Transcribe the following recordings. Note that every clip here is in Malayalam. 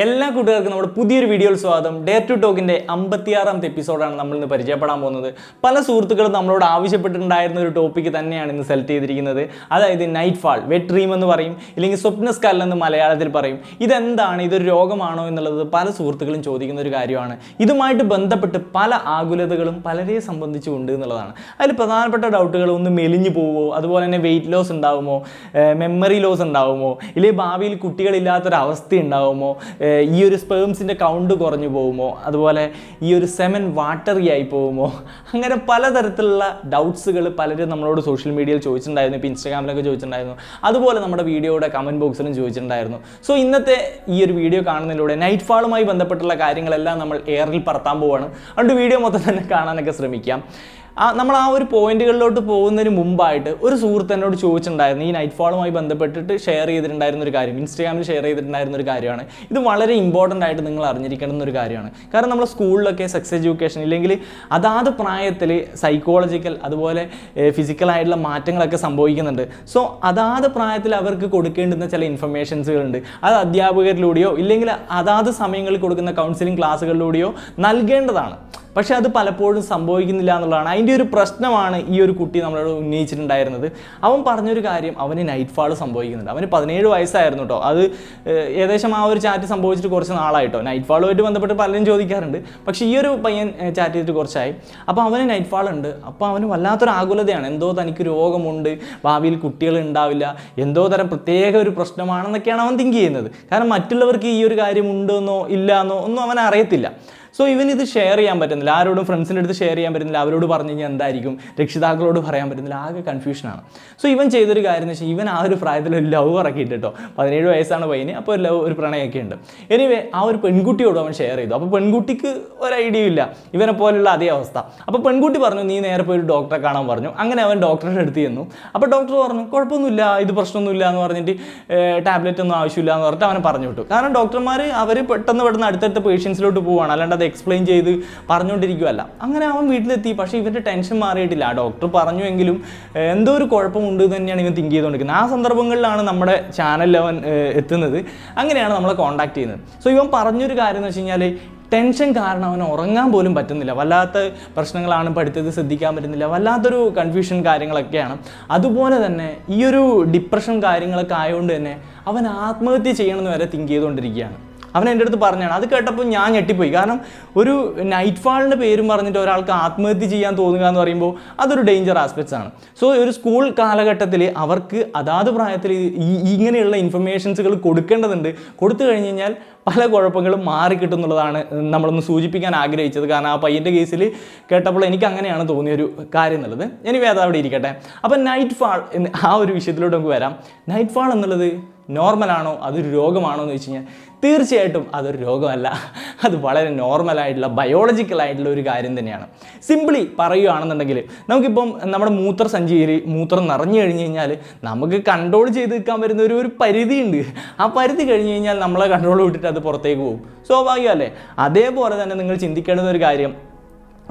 എല്ലാ കൂട്ടുകാർക്കും നമ്മുടെ പുതിയൊരു വീഡിയോയിൽ സ്വാഗതം. ഡേ ടു ടോക്കിൻ്റെ 56ാമത്തെ എപ്പിസോഡാണ് നമ്മൾ ഇന്ന് പരിചയപ്പെടാൻ പോകുന്നത്. പല സുഹൃത്തുക്കളും നമ്മളോട് ആവശ്യപ്പെട്ടിട്ടുണ്ടായിരുന്ന ഒരു ടോപ്പിക്ക് തന്നെയാണ് ഇന്ന് സെലക്ട് ചെയ്തിരിക്കുന്നത്. അതായത് നൈറ്റ് ഫാൾ, വെറ്റ് ഡ്രീം എന്ന് പറയും, ഇല്ലെങ്കിൽ സ്വപ്നസ്കലനം എന്ന് മലയാളത്തിൽ പറയും. ഇതെന്താണ്, ഇതൊരു രോഗമാണോ എന്നുള്ളത് പല സുഹൃത്തുക്കളും ചോദിക്കുന്ന ഒരു കാര്യമാണ്. ഇതുമായിട്ട് ബന്ധപ്പെട്ട് പല ആകുലതകളും പലരെ സംബന്ധിച്ചുണ്ട് എന്നുള്ളതാണ്. അതിൽ പ്രധാനപ്പെട്ട ഡൗട്ടുകൾ ഒന്ന് മെലിഞ്ഞു പോവുമോ, അതുപോലെ തന്നെ വെയിറ്റ് ലോസ് ഉണ്ടാവുമോ, മെമ്മറി ലോസ് ഉണ്ടാവുമോ, ഇല്ലെങ്കിൽ ഭാവിയിൽ കുട്ടികളില്ലാത്തൊരവസ്ഥ ഉണ്ടാവുമോ, ഈ ഒരു സ്പേംസിൻ്റെ കൗണ്ട് കുറഞ്ഞു പോകുമോ, അതുപോലെ ഈ ഒരു സെമൻ വാട്ടറി ആയി പോകുമോ, അങ്ങനെ പലതരത്തിലുള്ള ഡൗട്ട്സുകൾ പലരും നമ്മളോട് സോഷ്യൽ മീഡിയയിൽ ചോദിച്ചിട്ടുണ്ടായിരുന്നു. ഇപ്പോൾ ഇൻസ്റ്റാഗ്രാമിലൊക്കെ ചോദിച്ചിട്ടുണ്ടായിരുന്നു, അതുപോലെ നമ്മുടെ വീഡിയോയുടെ കമൻറ്റ് ബോക്സിലും ചോദിച്ചിട്ടുണ്ടായിരുന്നു. സോ ഇന്നത്തെ ഈ ഒരു വീഡിയോ കാണുന്നതിലൂടെ നൈറ്റ് ഫാളുമായി ബന്ധപ്പെട്ടുള്ള കാര്യങ്ങളെല്ലാം നമ്മൾ എയറിൽ പറത്താൻ പോവുകയാണ്. അതുകൊണ്ട് വീഡിയോ മൊത്തം തന്നെ കാണാനൊക്കെ ശ്രമിക്കാം. നമ്മൾ ആ ഒരു പോയിന്റുകളിലോട്ട് പോകുന്നതിന് മുമ്പായിട്ട് ഒരു സുഹൃത്ത് എന്നോട് ചോദിച്ചിട്ടുണ്ടായിരുന്നു, ഈ നൈറ്റ് ഫാളുമായി ബന്ധപ്പെട്ടിട്ട് ഷെയർ ചെയ്തിട്ടുണ്ടായിരുന്ന ഒരു കാര്യം, ഇൻസ്റ്റാഗ്രാമിൽ ഷെയർ ചെയ്തിട്ടുണ്ടായിരുന്ന ഒരു കാര്യമാണ്. ഇത് വളരെ ഇമ്പോർട്ടൻ്റ് ആയിട്ട് നിങ്ങൾ അറിഞ്ഞിരിക്കണം എന്നൊരു കാര്യമാണ്. കാരണം നമ്മൾ സ്കൂളിലൊക്കെ സെക്സ് എഡ്യൂക്കേഷൻ ഇല്ലെങ്കിൽ അതാത് പ്രായത്തിൽ സൈക്കോളജിക്കൽ അതുപോലെ ഫിസിക്കലായിട്ടുള്ള മാറ്റങ്ങളൊക്കെ സംഭവിക്കുന്നുണ്ട്. സോ അതാത് പ്രായത്തിൽ അവർക്ക് കൊടുക്കേണ്ടുന്ന ചില ഇൻഫർമേഷൻസുകളുണ്ട്. അത് അധ്യാപകരിലൂടെയോ ഇല്ലെങ്കിൽ അതാത് സമയങ്ങളിൽ കൊടുക്കുന്ന കൗൺസിലിംഗ് ക്ലാസ്സുകളിലൂടെയോ നൽകേണ്ടതാണ്. പക്ഷേ അത് പലപ്പോഴും സംഭവിക്കുന്നില്ല എന്നുള്ളതാണ്. അതിൻ്റെ ഒരു പ്രശ്നമാണ് ഈ ഒരു കുട്ടി നമ്മളോട് ഉന്നയിച്ചിട്ടുണ്ടായിരുന്നത്. അവൻ പറഞ്ഞൊരു കാര്യം, അവന് നൈറ്റ് ഫാൾ സംഭവിക്കുന്നുണ്ട്. അവന് 17 വയസ്സായിരുന്നു കേട്ടോ. അത് ഏകദേശം ആ ഒരു ചാറ്റ് സംഭവിച്ചിട്ട് കുറച്ച് നാളായിട്ടോ. നൈറ്റ് ഫാളുമായിട്ട് ബന്ധപ്പെട്ട് പലരും ചോദിക്കാറുണ്ട്. പക്ഷേ ഈ ഒരു പയ്യൻ ചാറ്റ് ചെയ്തിട്ട് കുറച്ചായി. അപ്പോൾ അവന് നൈറ്റ് ഫാൾ ഉണ്ട്. അപ്പോൾ അവന് വല്ലാത്തൊരു ആകുലതയാണ്. എന്തോ തനിക്ക് രോഗമുണ്ട്, ഭാവിയിൽ കുട്ടികൾ ഉണ്ടാവില്ല, എന്തോ തരം പ്രത്യേക ഒരു പ്രശ്നമാണെന്നൊക്കെയാണ് അവൻ തിങ്ക് ചെയ്യുന്നത്. കാരണം മറ്റുള്ളവർക്ക് ഈ ഒരു കാര്യം ഉണ്ടെന്നോ ഇല്ലയെന്നോ ഒന്നും അവൻ അറിയത്തില്ല. സോ ഇവനിത് ഷെയർ ചെയ്യാൻ പറ്റുന്നില്ല, ആരോടും ഫ്രണ്ട്സിൻ്റെ അടുത്ത് ഷെയർ ചെയ്യാൻ പറ്റുന്നില്ല, അവരോട് പറഞ്ഞു കഴിഞ്ഞാൽ എന്തായിരിക്കും, രക്ഷിതാക്കളോട് പറയാൻ പറ്റുന്നില്ല, ആകെ കൺഫ്യൂഷനാണ്. സോ ഇവൻ ചെയ്തൊരു കാര്യം എന്ന് വെച്ചാൽ ഇവൻ ആ ഒരു പ്രായത്തിൽ ഒരു ലവ് ഇറക്കിയിട്ട് കേട്ടോ. 17 വയസ്സാണ് പയ്യന്. അപ്പോൾ ഒരു പ്രണയമൊക്കെ ഉണ്ട്. എനിവേ ആ ഒരു പെൺകുട്ടിയോട് അവൻ ഷെയർ ചെയ്തു. അപ്പോൾ പെൺകുട്ടിക്ക് ഒരു ഐഡിയ ഇല്ല, ഇവനെ പോലുള്ള അതേ അവസ്ഥ. അപ്പോൾ പെൺകുട്ടി പറഞ്ഞു, നീ നേരെ പോയി ഒരു ഡോക്ടറെ കാണാൻ പറഞ്ഞു. അങ്ങനെ അവൻ ഡോക്ടറുടെ അടുത്ത് ചെന്നു. അപ്പോൾ ഡോക്ടർ പറഞ്ഞു, കുഴപ്പമൊന്നുമില്ല, ഇത് പ്രശ്നമൊന്നുമില്ല എന്ന് പറഞ്ഞിട്ട് ടാബ്ലറ്റ് ഒന്നും ആവശ്യമില്ല എന്ന് പറഞ്ഞിട്ട് അവനെ പറഞ്ഞു വിട്ടു. കാരണം ഡോക്ടർമാർ അവർ പെട്ടെന്ന് അടുത്തടുത്ത പേഷ്യൻസിലോട്ട് പോവുകയാണ്, അല്ലാണ്ട് എക്സ്പ്ലെയിൻ ചെയ്ത് പറഞ്ഞുകൊണ്ടിരിക്കുകയല്ല. അങ്ങനെ അവൻ വീട്ടിലെത്തി. പക്ഷേ ഇവൻ്റെ ടെൻഷൻ മാറിയിട്ടില്ല. ഡോക്ടർ പറഞ്ഞുവെങ്കിലും എന്തോ ഒരു കുഴപ്പമുണ്ട് തന്നെയാണ് ഇവൻ തിങ്ക് ചെയ്തുകൊണ്ടിരിക്കുന്നത്. ആ സന്ദർഭങ്ങളിലാണ് നമ്മുടെ ചാനലിൽ അവൻ എത്തുന്നത്. അങ്ങനെയാണ് നമ്മളെ കോൺടാക്ട് ചെയ്യുന്നത്. സോ ഇവൻ പറഞ്ഞൊരു കാര്യം എന്ന് വെച്ച് കഴിഞ്ഞാൽ, ടെൻഷൻ കാരണം അവന് ഉറങ്ങാൻ പോലും പറ്റുന്നില്ല, വല്ലാത്ത പ്രശ്നങ്ങളാണ്, പഠിത്തത്തിൽ ശ്രദ്ധിക്കാൻ പറ്റുന്നില്ല, വല്ലാത്തൊരു കൺഫ്യൂഷൻ കാര്യങ്ങളൊക്കെയാണ്. അതുപോലെ തന്നെ ഈ ഒരു ഡിപ്രഷൻ കാര്യങ്ങളൊക്കെ ആയതുകൊണ്ട് തന്നെ അവൻ ആത്മഹത്യ ചെയ്യണമെന്ന് വരെ തിങ്ക് ചെയ്തുകൊണ്ടിരിക്കുകയാണ്. അവൻ എൻ്റെ അടുത്ത് പറഞ്ഞാണ്. അത് കേട്ടപ്പോൾ ഞാൻ ഞെട്ടിപ്പോയി. കാരണം ഒരു നൈറ്റ് ഫാളിൻ്റെ പേരും പറഞ്ഞിട്ട് ഒരാൾക്ക് ആത്മഹത്യ ചെയ്യാൻ തോന്നുക എന്ന് പറയുമ്പോൾ അതൊരു ഡേഞ്ചർ ആസ്പെക്ട്സ് ആണ്. സോ ഒരു സ്കൂൾ കാലഘട്ടത്തിൽ അവർക്ക് അതാത് പ്രായത്തിൽ ഇങ്ങനെയുള്ള ഇൻഫർമേഷൻസുകൾ കൊടുക്കേണ്ടതുണ്ട്. കൊടുത്തു കഴിഞ്ഞ് കഴിഞ്ഞാൽ പല കുഴപ്പങ്ങളും മാറിക്കിട്ടും എന്നുള്ളതാണ് നമ്മളൊന്ന് സൂചിപ്പിക്കാൻ ആഗ്രഹിച്ചത്. കാരണം ആ പയ്യൻ്റെ കേസിൽ കേട്ടപ്പോൾ എനിക്ക് അങ്ങനെയാണ് തോന്നിയൊരു കാര്യം എന്നുള്ളത്. ഇനി അത് അവിടെ ഇരിക്കട്ടെ. അപ്പം നൈറ്റ് ഫാൾ ആ ഒരു വിഷയത്തിലോട്ട് നമുക്ക് വരാം. നൈറ്റ് ഫാൾ എന്നുള്ളത് നോർമലാണോ, അതൊരു രോഗമാണോ എന്ന് വെച്ച് കഴിഞ്ഞാൽ തീർച്ചയായിട്ടും അതൊരു രോഗമല്ല. അത് വളരെ നോർമലായിട്ടുള്ള ബയോളജിക്കലായിട്ടുള്ള ഒരു കാര്യം തന്നെയാണ്. സിംപിളി പറയുകയാണെന്നുണ്ടെങ്കിൽ, നമുക്കിപ്പം നമ്മുടെ മൂത്രസഞ്ചിയിൽ മൂത്രം നിറഞ്ഞു കഴിഞ്ഞ് കഴിഞ്ഞാൽ നമുക്ക് കൺട്രോൾ ചെയ്ത് നിൽക്കാൻ പറ്റുന്ന ഒരു പരിധിയുണ്ട്. ആ പരിധി കഴിഞ്ഞ് കഴിഞ്ഞാൽ നമ്മളെ കൺട്രോൾ വിട്ടിട്ട് അത് പുറത്തേക്ക് പോകും. സ്വാഭാവികമല്ലേ? അതേപോലെ തന്നെ നിങ്ങൾ ചിന്തിക്കേണ്ടുന്ന ഒരു കാര്യം,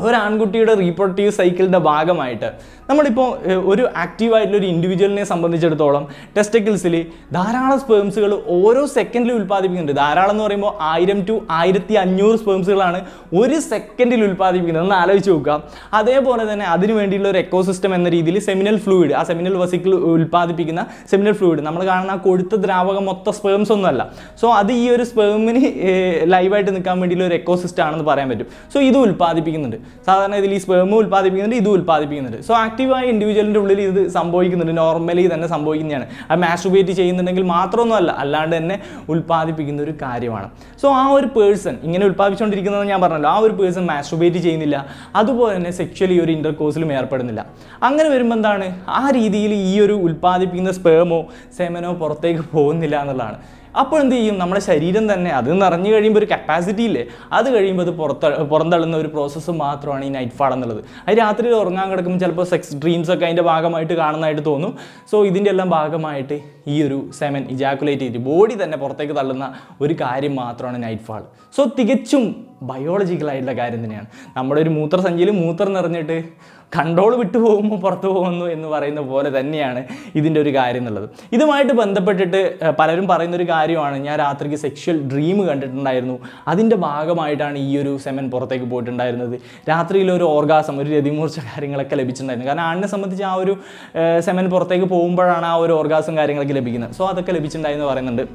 ഒരു ആൺകുട്ടിയുടെ റീപ്രൊഡക്റ്റീവ് സൈക്കിളിൻ്റെ ഭാഗമായിട്ട് നമ്മളിപ്പോൾ ഒരു ആക്റ്റീവായിട്ടുള്ള ഒരു ഇൻഡിവിജ്വലിനെ സംബന്ധിച്ചിടത്തോളം ടെസ്റ്റിക്കിൾസിൽ ധാരാളം സ്പേംസുകൾ ഓരോ സെക്കൻഡിൽ ഉൽപ്പാദിപ്പിക്കുന്നുണ്ട്. ധാരാളം എന്ന് പറയുമ്പോൾ 1000 to 1500 സ്പേംസുകളാണ് ഒരു സെക്കൻഡിൽ ഉൽപ്പാദിപ്പിക്കുന്നത്. ഒന്ന് ആലോചിച്ച് നോക്കുക. അതേപോലെ തന്നെ അതിന് വേണ്ടിയുള്ള ഒരു എക്കോസിസ്റ്റം എന്ന രീതിയിൽ സെമിനൽ ഫ്ലൂയിഡ്, ആ സെമിനൽ വെസിക്കിൾ ഉൽപ്പാദിപ്പിക്കുന്ന സെമിനൽ ഫ്ലൂയിഡ്, നമ്മൾ കാണുന്ന ആ കൊഴുത്ത ദ്രാവകം മൊത്തം സ്പേംസ് ഒന്നുമല്ല. സോ അത് ഈ ഒരു സ്പേമിന് ലൈവായിട്ട് നിൽക്കാൻ വേണ്ടിയുള്ള ഒരു എക്കോസിസ്റ്റം ആണെന്ന് പറയാൻ പറ്റും. സോ ഇത് ഉൽപ്പാദിപ്പിക്കുന്നുണ്ട്. സാധാരണ ഇതിൽ ഈ സ്പേമും ഉൽപ്പാദിപ്പിക്കുന്നുണ്ട്, ഇതും ഉൽപ്പാദിപ്പിക്കുന്നുണ്ട്. സോ ആക്റ്റീവായ ഇൻഡിവിജ്വലിൻ്റെ ഉള്ളിൽ ഇത് സംഭവിക്കുന്നുണ്ട്, നോർമലി തന്നെ സംഭവിക്കുന്നതാണ്. അത് മാസ്റ്റുബേറ്റ് ചെയ്യുന്നുണ്ടെങ്കിൽ മാത്രമൊന്നുമല്ല, അല്ലാണ്ട് തന്നെ ഉൽപ്പാദിപ്പിക്കുന്ന ഒരു കാര്യമാണ്. സോ ആ ഒരു പേഴ്സൺ ഇങ്ങനെ ഉൽപ്പാദിപ്പിച്ചുകൊണ്ടിരിക്കുന്നത് ഞാൻ പറഞ്ഞല്ലോ, ആ ഒരു പേഴ്സൺ മാസ്റ്റുബേറ്റ് ചെയ്യുന്നില്ല, അതുപോലെ തന്നെ സെക്ഷലി ഒരു ഇൻ്റർകോഴ്സിലും ഏർപ്പെടുന്നില്ല. അങ്ങനെ വരുമ്പോൾ എന്താണ്, ആ രീതിയിൽ ഈ ഒരു ഉൽപ്പാദിപ്പിക്കുന്ന സ്പേമോ സെമനോ പുറത്തേക്ക് പോകുന്നില്ല എന്നുള്ളതാണ്. അപ്പോൾ എന്ത് ചെയ്യും, നമ്മുടെ ശരീരം തന്നെ അത് നിറഞ്ഞു കഴിയുമ്പോൾ ഒരു കപ്പാസിറ്റി ഇല്ലേ, അത് കഴിയുമ്പോൾ അത് പുറന്തള്ളുന്ന ഒരു പ്രോസസ്സ് മാത്രമാണ് ഈ നൈറ്റ് ഫാൾ എന്നുള്ളത്. അത് രാത്രി ഉറങ്ങാൻ കിടക്കുമ്പോൾ ചിലപ്പോൾ സെക്സ് ഡ്രീംസൊക്കെ അതിൻ്റെ ഭാഗമായിട്ട് കാണുന്നതായിട്ട് തോന്നും. സോ ഇതിൻ്റെ എല്ലാം ഭാഗമായിട്ട് ഈ ഒരു സെമൻ ഇജാക്കുലേറ്റ് ചെയ്ത് ബോഡി തന്നെ പുറത്തേക്ക് തള്ളുന്ന ഒരു കാര്യം മാത്രമാണ് നൈറ്റ് ഫാൾ. സോ തികച്ചും ബയോളജിക്കലായിട്ടുള്ള കാര്യം തന്നെയാണ്. നമ്മുടെ ഒരു മൂത്രസഞ്ചിയിൽ മൂത്രം നിറഞ്ഞിട്ട് കൺട്രോൾ വിട്ടു പോകുമ്പോൾ പുറത്തു പോകുന്നു എന്ന് പറയുന്ന പോലെ തന്നെയാണ് ഇതിൻ്റെ ഒരു കാര്യം എന്നുള്ളത്. ഇതുമായിട്ട് ബന്ധപ്പെട്ടിട്ട് പലരും പറയുന്നൊരു കാര്യമാണ്, ഞാൻ രാത്രിക്ക് സെക്ഷൽ ഡ്രീം കണ്ടിട്ടുണ്ടായിരുന്നു, അതിൻ്റെ ഭാഗമായിട്ടാണ് ഈ ഒരു സെമൻ പുറത്തേക്ക് പോയിട്ടുണ്ടായിരുന്നത്, രാത്രിയിലൊരു ഓർഗാസം, ഒരു രതിമൂർച്ച കാര്യങ്ങളൊക്കെ ലഭിച്ചിട്ടുണ്ടായിരുന്നു. കാരണം ആണിനെ സംബന്ധിച്ച് ആ ഒരു സെമൻ പുറത്തേക്ക് പോകുമ്പോഴാണ് ആ ഒരു ഓർഗാസം കാര്യങ്ങളൊക്കെ ലഭിക്കുന്നത്. സോ അതൊക്കെ ലഭിച്ചിട്ടുണ്ടായെന്ന് പറയുന്നുണ്ട്.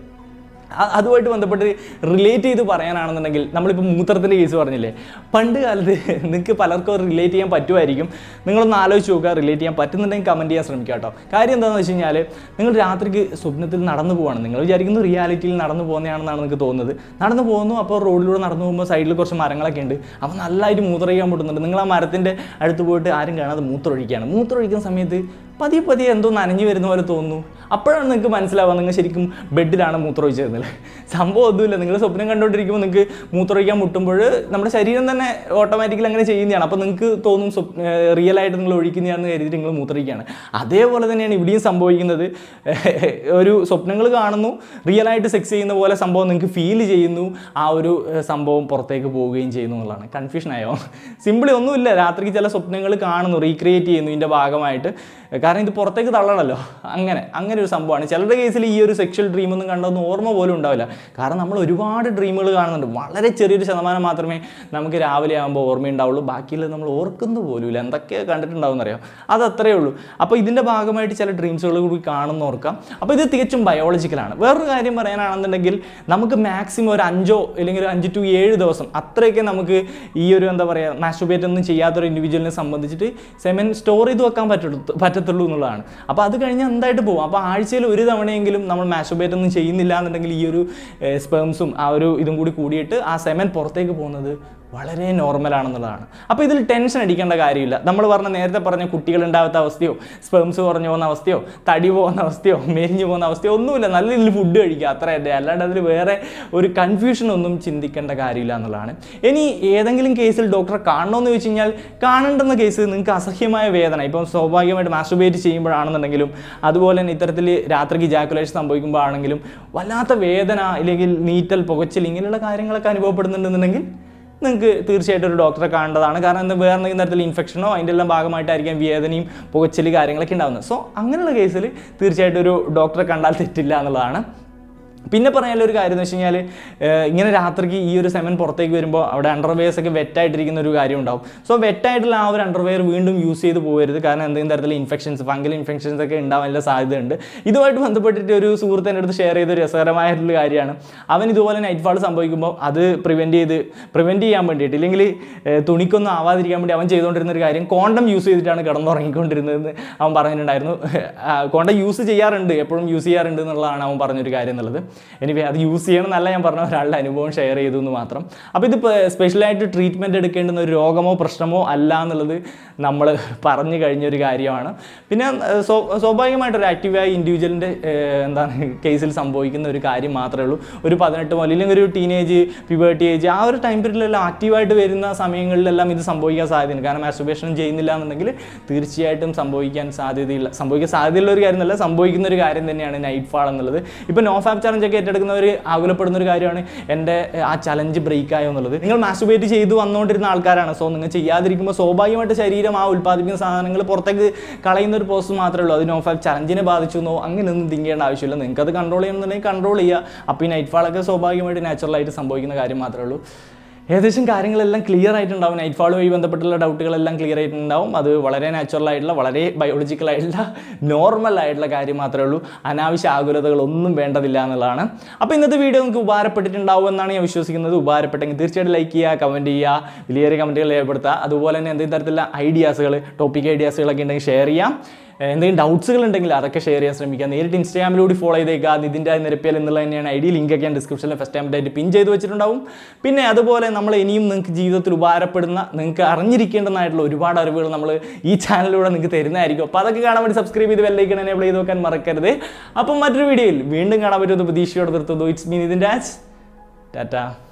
അതുമായിട്ട് ബന്ധപ്പെട്ട് റിലേറ്റ് ചെയ്ത് പറയാനാണെന്നുണ്ടെങ്കിൽ നമ്മളിപ്പോൾ മൂത്രത്തിൻ്റെ കേസ് പറഞ്ഞില്ലേ, പണ്ട് കാലത്ത് നിങ്ങൾക്ക് പലർക്കും റിലേറ്റ് ചെയ്യാൻ പറ്റുമായിരിക്കും. നിങ്ങളൊന്ന് ആലോചിച്ച് നോക്കുക, റിലേറ്റ് ചെയ്യാൻ പറ്റുന്നുണ്ടെങ്കിൽ കമൻറ്റ് ചെയ്യാൻ ശ്രമിക്കുക കേട്ടോ. കാര്യം എന്താണെന്ന് വെച്ച് കഴിഞ്ഞാൽ, നിങ്ങൾ രാത്രിക്ക് സ്വപ്നത്തിൽ നടന്നു പോവാണ്, നിങ്ങൾ വിചാരിക്കുന്നു റിയാലിറ്റിയിൽ നടന്നു പോകുന്നതാണെന്നാണ് നിങ്ങൾക്ക് തോന്നുന്നത്. നടന്നു പോകുന്നു, അപ്പോൾ റോഡിലൂടെ നടന്നു പോകുമ്പോൾ സൈഡിൽ കുറച്ച് മരങ്ങളൊക്കെ ഉണ്ട്, അപ്പോൾ നല്ലതായിട്ട് മൂത്രമൊഴിക്കാൻ പറ്റുന്നുണ്ട്. നിങ്ങൾ ആ മരത്തിൻ്റെ അടുത്ത് പോയിട്ട് ആരും കാണാതെ മൂത്രമൊഴിക്കുകയാണ്. മൂത്രമൊഴിക്കുന്ന സമയത്ത് പതിയെ എന്തോ നനഞ്ഞു വരുന്ന പോലെ തോന്നുന്നു. അപ്പോഴാണ് നിങ്ങൾക്ക് മനസ്സിലാവുക നിങ്ങൾ ശരിക്കും ബെഡിലാണ് മൂത്രമൊഴിച്ചിരുന്നത്. സംഭവം ഒന്നുമില്ല, നിങ്ങൾ സ്വപ്നം കണ്ടുകൊണ്ടിരിക്കുമ്പോൾ നിങ്ങൾക്ക് മൂത്രമൊഴിക്കാൻ മുട്ടുമ്പോൾ നമ്മുടെ ശരീരം തന്നെ ഓട്ടോമാറ്റിക്കലി അങ്ങനെ ചെയ്യുന്നതാണ്. അപ്പോൾ നിങ്ങൾക്ക് തോന്നും റിയലായിട്ട് നിങ്ങൾ ഒഴിക്കുന്നതാണെന്ന് കരുതിയിട്ട് നിങ്ങൾ മൂത്രമൊഴിക്കുകയാണ്. അതേപോലെ തന്നെയാണ് ഇവിടെയും സംഭവിക്കുന്നത്. ഒരു സ്വപ്നങ്ങൾ കാണുന്നു, റിയലായിട്ട് സെക്സ് ചെയ്യുന്ന പോലെ സംഭവം നിങ്ങൾക്ക് ഫീൽ ചെയ്യുന്നു, ആ ഒരു സംഭവം പുറത്തേക്ക് പോവുകയും ചെയ്യുന്നു എന്നുള്ളതാണ്. കൺഫ്യൂഷനായോ? സിമ്പിളി ഒന്നുമില്ല, രാത്രിക്ക് ചില സ്വപ്നങ്ങൾ കാണുന്നു, റീക്രിയേറ്റ് ചെയ്യുന്നു ഇതിൻ്റെ ഭാഗമായിട്ട്. കാരണം ഇത് പുറത്തേക്ക് തള്ളണമല്ലോ, അങ്ങനെ ഒരു സംഭവമാണ്. ചിലരുടെ കേസിൽ ഈ ഒരു സെക്ഷൽ ഡ്രീമൊന്നും കണ്ടൊന്നും ഓർമ്മ പോലും ഉണ്ടാവില്ല. കാരണം നമ്മൾ ഒരുപാട് ഡ്രീമുകൾ കാണുന്നുണ്ട്, വളരെ ചെറിയൊരു ശതമാനം മാത്രമേ നമുക്ക് രാവിലെ ആകുമ്പോൾ ഓർമ്മയുണ്ടാവുള്ളൂ, ബാക്കിയുള്ളത് നമ്മൾ ഓർക്കുന്നു പോലുമില്ല. എന്തൊക്കെ കണ്ടിട്ടുണ്ടാവും അറിയാം, അതത്രയേ ഉള്ളൂ. അപ്പോൾ ഇതിൻ്റെ ഭാഗമായിട്ട് ചില ഡ്രീംസുകൾ കൂടി കാണുന്ന ഓർക്കാം. അപ്പോൾ ഇത് തികച്ചും ബയോളജിക്കലാണ്. വേറൊരു കാര്യം പറയാനാണെന്നുണ്ടെങ്കിൽ, നമുക്ക് മാക്സിമം ഒരു 5 അല്ലെങ്കിൽ ഒരു 5 to 7 ദിവസം അത്രയൊക്കെ നമുക്ക് ഈ ഒരു എന്താ പറയുക മാസ്റ്റുർബേറ്റ് ഒന്നും ചെയ്യാത്തൊരു ഇൻഡിവിജ്വലിനെ സംബന്ധിച്ചിട്ട് സെമൻ സ്റ്റോർ ചെയ്ത് വെക്കാൻ പറ്റത്തുള്ളൂ എന്നുള്ളതാണ്. അപ്പോൾ അത് കഴിഞ്ഞാൽ എന്തായിട്ട് പോകും. അപ്പോൾ ആഴ്ചയിൽ ഒരു തവണയെങ്കിലും നമ്മൾ മാസ്റ്റുർബേറ്റ് ഒന്നും ചെയ്യുന്നില്ല എന്നുണ്ടെങ്കിൽ ഈ ഒരു സ്പേംസും ആ ഒരു ഇതും കൂടി കൂടിയിട്ട് ആ സെമൻ പുറത്തേക്ക് പോകുന്നത് വളരെ നോർമലാണെന്നുള്ളതാണ്. അപ്പോൾ ഇതിൽ ടെൻഷൻ അടിക്കേണ്ട കാര്യമില്ല. നമ്മൾ നേരത്തെ പറഞ്ഞ കുട്ടികളുണ്ടാവാത്ത അവസ്ഥയോ, സ്പേംസ് കുറഞ്ഞു പോകുന്ന അവസ്ഥയോ, തടി പോകുന്ന അവസ്ഥയോ, മെലിഞ്ഞു പോകുന്ന അവസ്ഥയോ ഒന്നുമില്ല. നല്ല രീതിയിൽ ഫുഡ് കഴിക്കുക, അത്ര തന്നെ. അല്ലാണ്ട് അതിൽ വേറെ ഒരു കൺഫ്യൂഷനൊന്നും ചിന്തിക്കേണ്ട കാര്യമില്ല എന്നുള്ളതാണ്. ഇനി ഏതെങ്കിലും കേസിൽ ഡോക്ടറെ കാണണമെന്ന് ചോദിച്ചു കഴിഞ്ഞാൽ, കാണേണ്ടുന്ന കേസ് നിങ്ങൾക്ക് അസഹ്യമായ വേദന, ഇപ്പം സ്വാഭാവികമായിട്ട് മാസ്റ്റുർബേറ്റ് ചെയ്യുമ്പോഴാണെന്നുണ്ടെങ്കിലും, അതുപോലെ തന്നെ ഇത്തരത്തിൽ രാത്രിക്ക് ഇജാക്കുലേഷൻ സംഭവിക്കുമ്പോഴാണെങ്കിലും വല്ലാത്ത വേദന അല്ലെങ്കിൽ നീറ്റൽ, പുകച്ചിൽ ഇങ്ങനെയുള്ള കാര്യങ്ങളൊക്കെ അനുഭവപ്പെടുന്നുണ്ടെന്നുണ്ടെങ്കിൽ നിങ്ങൾക്ക് തീർച്ചയായിട്ടും ഒരു ഡോക്ടറെ കാണേണ്ടതാണ്. കാരണം എന്താ, വേറെ എന്തെങ്കിലും തരത്തിൽ ഇൻഫെക്ഷനോ അതിൻ്റെ എല്ലാം ഭാഗമായിട്ടായിരിക്കാം വേദനയും പുകച്ചിൽ കാര്യങ്ങളൊക്കെ ഉണ്ടാകുന്നത്. സോ അങ്ങനെയുള്ള കേസിൽ തീർച്ചയായിട്ടും ഒരു ഡോക്ടറെ കണ്ടാൽ തെറ്റില്ല എന്നുള്ളതാണ്. പിന്നെ പറയാനുള്ള ഒരു കാര്യം എന്ന് വെച്ച് കഴിഞ്ഞാൽ, ഇങ്ങനെ രാത്രിക്ക് ഈ ഒരു സെമൻ പുറത്തേക്ക് വരുമ്പോൾ അവിടെ അണ്ടർവെയർസ് ഒക്കെ വെറ്റായിട്ടിരിക്കുന്ന ഒരു കാര്യം ഉണ്ടാവും. സോ വെറ്റായിട്ടുള്ള ആ ഒരു അണ്ടർവെയർ വീണ്ടും യൂസ് ചെയ്ത് പോകരുത്. കാരണം എന്തെങ്കിലും തരത്തിലുള്ള ഇൻഫെക്ഷൻസ്, ഫംഗൽ ഇൻഫെക്ഷൻസ് ഒക്കെ ഉണ്ടാവാനുള്ള സാധ്യതയുണ്ട്. ഇതുമായിട്ട് ബന്ധപ്പെട്ടിട്ട് ഒരു സുഹൃത്ത് എൻ്റെ അടുത്ത് ഷെയർ ചെയ്ത ഒരു രസകരമായിട്ടുള്ള കാര്യമാണ്. അവൻ ഇതുപോലെ നൈറ്റ് ഫാൾ സംഭവിക്കുമ്പോൾ അത് പ്രിവെൻറ്റ് ചെയ്യാൻ വേണ്ടിയിട്ട്, ഇല്ലെങ്കിൽ തുണിക്കൊന്നും ആവാതിരിക്കാൻ വേണ്ടി അവൻ ചെയ്തുകൊണ്ടിരുന്ന ഒരു കാര്യം, കോണ്ടം യൂസ് ചെയ്തിട്ടാണ് കിടന്നുറങ്ങിക്കൊണ്ടിരുന്നതെന്ന് അവൻ പറഞ്ഞിട്ടുണ്ടായിരുന്നു. കോണ്ടം യൂസ് ചെയ്യാറുണ്ട്, എപ്പോഴും യൂസ് ചെയ്യാറുണ്ട് എന്നുള്ളതാണ് അവൻ പറഞ്ഞൊരു കാര്യം എന്നുള്ളത്. എനിവേ അത് യൂസ് ചെയ്യണം എന്നല്ല ഞാൻ പറഞ്ഞ, ഒരാളുടെ അനുഭവം ഷെയർ ചെയ്തു എന്ന് മാത്രം. അപ്പോൾ ഇത് സ്പെഷ്യലായിട്ട് ട്രീറ്റ്മെൻറ്റ് എടുക്കേണ്ടുന്ന ഒരു രോഗമോ പ്രശ്നമോ അല്ല എന്നുള്ളത് നമ്മൾ പറഞ്ഞു കഴിഞ്ഞൊരു കാര്യമാണ്. പിന്നെ സ്വാഭാവികമായിട്ടൊരു ആക്റ്റീവായ ഇൻഡിവിജ്വലിൻ്റെ കേസിൽ സംഭവിക്കുന്ന ഒരു കാര്യം മാത്രമേ ഉള്ളൂ. ഒരു 18 മുതൽ ഇല്ലെങ്കിൽ ഒരു ടീനേജ്, പ്യൂബർട്ടി ഏജ്, ആ ഒരു ടൈം പീരീഡിലെല്ലാം ആക്റ്റീവായിട്ട് വരുന്ന സമയങ്ങളിലെല്ലാം ഇത് സംഭവിക്കാൻ സാധ്യതയുണ്ട്. കാരണം മാസ്റ്റുർബേഷൻ ചെയ്യുന്നില്ല എന്നുണ്ടെങ്കിൽ തീർച്ചയായിട്ടും സംഭവിക്കാൻ സാധ്യതയുള്ള ഒരു കാര്യം എന്നല്ല, സംഭവിക്കുന്ന ഒരു കാര്യം തന്നെയാണ് നൈറ്റ് ഫാൾ എന്നുള്ളത്. ഇപ്പോൾ നോ ഫാപ്പ് ചലഞ്ച് ഒക്കെ ഏറ്റെടുക്കുന്നവർ ആകുലപ്പെടുന്ന ഒരു കാര്യമാണ്, എൻ്റെ ആ ചലഞ്ച് ബ്രേക്ക് ആയോ എന്നുള്ളത്. നിങ്ങൾ മാസ്റ്റുർബേറ്റ് ചെയ്ത് വന്നുകൊണ്ടിരുന്ന ആൾക്കാരാണ്. സോ നിങ്ങൾ ചെയ്യാതിരിക്കുമ്പോൾ സ്വാഭാവികമായിട്ട് ശരീരം ആ ഉൽപ്പാദിപ്പിക്കുന്ന സാധനങ്ങൾ പുറത്തേക്ക് കളയുന്ന ഒരു പ്രോസസ് മാത്രമേ ഉള്ളൂ. അത് നോ ഫാപ്പ് ചലഞ്ചിനെ ബാധിച്ചു എന്നോ അങ്ങനെയൊന്നും തിങ്ക് ചെയ്യേണ്ട ആവശ്യമില്ല. നിങ്ങൾക്ക് അത് കൺട്രോൾ ചെയ്യണമെന്നുണ്ടെങ്കിൽ കൺട്രോൾ ചെയ്യുക. അപ്പോൾ ഈ നൈറ്റ് ഫാളൊക്കെ സ്വാഭാവികമായിട്ട് നാച്ചുറലായിട്ട് സംഭവിക്കുന്ന കാര്യം മാത്രമേ ഉള്ളൂ. ഏകദേശം കാര്യങ്ങളെല്ലാം ക്ലിയർ ആയിട്ടുണ്ടാവും. നൈറ്റ് ഫാളുമായി ബന്ധപ്പെട്ടുള്ള ഡൗട്ടുകളെല്ലാം ക്ലിയർ ആയിട്ടുണ്ടാവും. അത് വളരെ നാച്ചുറലായിട്ടുള്ള, വളരെ ബയോളജിക്കലായിട്ടുള്ള, നോർമലായിട്ടുള്ള കാര്യം മാത്രമേ ഉള്ളൂ. അനാവശ്യ ആകുലതകളൊന്നും വേണ്ടതില്ല എന്നുള്ളതാണ്. അപ്പോൾ ഇന്നത്തെ വീഡിയോ നിങ്ങൾക്ക് ഉപകാരപ്പെട്ടിട്ടുണ്ടാവും എന്നാണ് ഞാൻ വിശ്വസിക്കുന്നത്. ഉപകാരപ്പെട്ടെങ്കിൽ തീർച്ചയായിട്ടും ലൈക്ക് ചെയ്യുക, കമൻറ്റ് ചെയ്യുക, വലിയ കമൻറ്റുകൾ രേഖപ്പെടുത്തുക. അതുപോലെ തന്നെ എന്തെങ്കിലും തരത്തിലുള്ള ഐഡിയാസുകൾ, ടോപ്പിക് ഐഡിയാസുകളൊക്കെ ഉണ്ടെങ്കിൽ ഷെയർ ചെയ്യാം. എന്തെങ്കിലും ഡൗട്ട്സുകൾ ഉണ്ടെങ്കിൽ അതൊക്കെ ഷെയർ ചെയ്യാൻ ശ്രമിക്കുക. നേരിട്ട് ഇൻസ്റ്റാഗ്രാമിലൂടെ ഫോളോ ചെയ്തേക്കുക. നിതിൻരajnirappel എന്നുള്ള തന്നെയാണ് ID. ലിങ്കൊക്കെ ഞാൻ ഡിസ്ക്രിപ്ഷനിൽ ഫസ്റ്റ് ടൈമായിട്ട് പിൻ ചെയ്ത് വെച്ചിട്ടുണ്ടാവും. പിന്നെ അതുപോലെ നമ്മൾ ഇനിയും നിങ്ങൾക്ക് ജീവിതത്തിൽ ഉപകാരപ്പെടുന്ന, നിങ്ങൾക്ക് അറിഞ്ഞിരിക്കേണ്ടതായിട്ടുള്ള ഒരുപാട് അറിവുകൾ നമ്മൾ ഈ ചാനലിലൂടെ നിങ്ങൾക്ക് തരുന്നതായിരിക്കും. അപ്പോൾ അതൊക്കെ കാണാൻ വേണ്ടി സബ്സ്ക്രൈബ് ചെയ്ത് ബെല്ലൈക്കൺ എനേബിൾ ചെയ്ത് വെക്കാൻ മറക്കരുത്. അപ്പം മറ്റൊരു വീഡിയോയിൽ വീണ്ടും കാണാൻ പറ്റുമെന്ന് പ്രതീക്ഷയോടെ നിർത്തുന്നു. It's me Nithin Raj. ടാറ്റ.